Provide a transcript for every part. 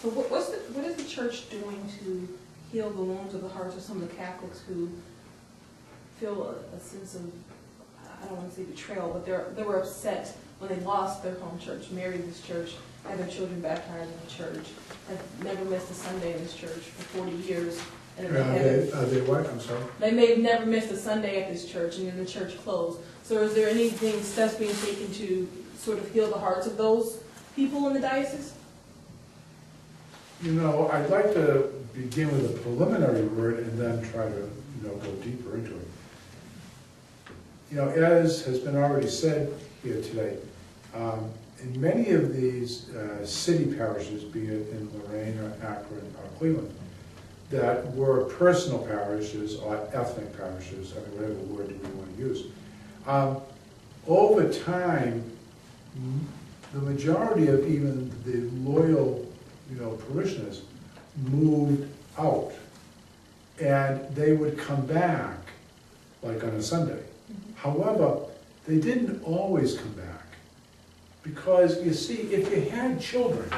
So what is the church doing to heal the wounds of the hearts of some of the Catholics who feel a sense of, I don't want to say betrayal, but they were upset when they lost their home church, married this church, had their children baptized in the church, have never missed a Sunday in this church for 40 years. And They what? I'm sorry? they may have never missed a Sunday at this church, and then the church closed. So is there anything, steps being taken to sort of heal the hearts of those people in the diocese? You know, I'd like to begin with a preliminary word and then try to, go deeper into it. You know, as has been already said here today, in many of these city parishes, be it in Lorraine or Akron or Cleveland, that were personal parishes or ethnic parishes, I mean, whatever word we want to use. Over time, the majority of even the loyal, parishioners moved out, and they would come back, like on a Sunday. However, they didn't always come back, because you see, if you had children,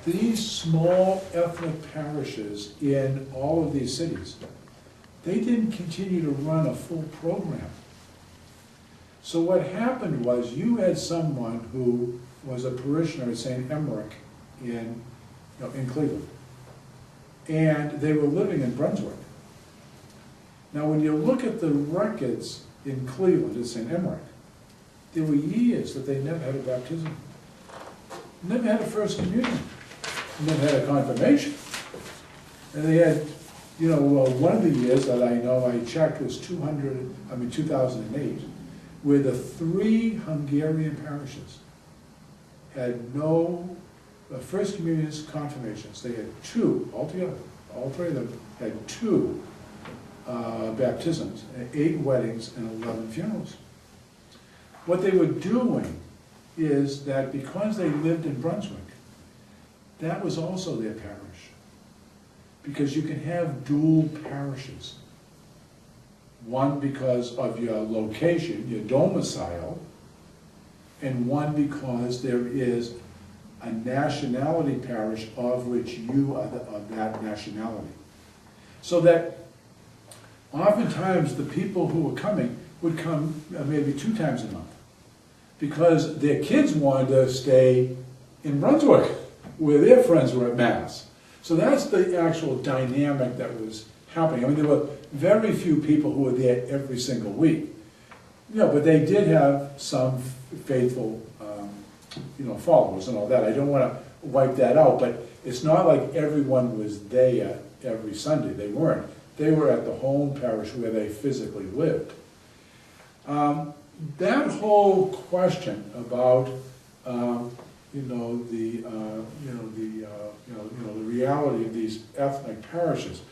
these small ethnic parishes in all of these cities, they didn't continue to run a full program. So what happened was you had someone who was a parishioner at St. Emmerich in Cleveland, and they were living in Brunswick. Now when you look at the records in Cleveland at St. Emmerich, there were years that they never had a baptism, never had a first communion, never had a confirmation. And they had, one of the years that I know I checked was 2008, where the 3 Hungarian parishes had no first communions, confirmations. They had 2 altogether. All 3 of them had 2 baptisms, 8 weddings, and 11 funerals. What they were doing is that because they lived in Brunswick, that was also their parish. Because you can have dual parishes. One because of your location, your domicile, and one because there is a nationality parish of which you are of that nationality. So that oftentimes the people who were coming would come maybe 2 times a month, because their kids wanted to stay in Brunswick, where their friends were at Mass. So that's the actual dynamic that was happening. I mean, there were very few people who were there every single week. But they did have some faithful, followers and all that. I don't want to wipe that out, but it's not like everyone was there every Sunday. They weren't. They were at the home parish where they physically lived. That whole question about the reality of these ethnic parishes.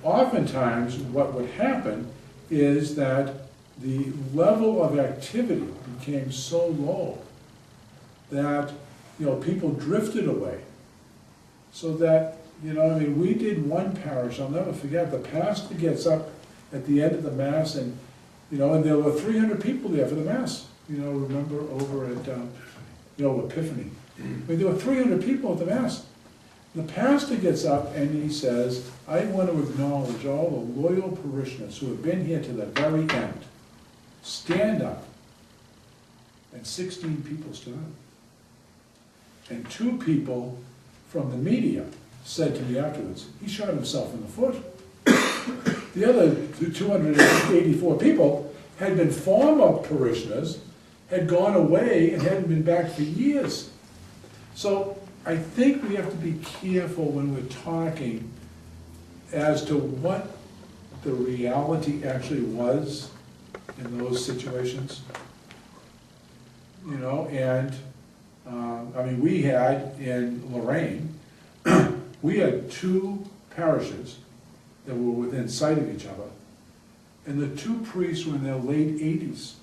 Oftentimes what would happen is that the level of activity became so low that people drifted away. So that we did one parish. I'll never forget. The pastor gets up at the end of the Mass, and and there were 300 people there for the Mass. Remember over at Epiphany. I mean, there were 300 people at the Mass. The pastor gets up and he says, I want to acknowledge all the loyal parishioners who have been here to the very end. Stand up. And 16 people stood up. And 2 people from the media said to me afterwards, he shot himself in the foot. The other 284 people had been former parishioners, had gone away and hadn't been back for years. So I think we have to be careful when we're talking as to what the reality actually was in those situations. We had in Lorraine, we had 2 parishes that were within sight of each other, and the 2 priests were in their late 80s.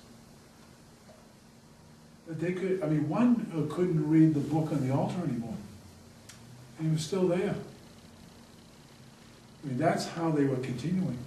But they could, one couldn't read the book on the altar anymore, and he was still there. That's how they were continuing.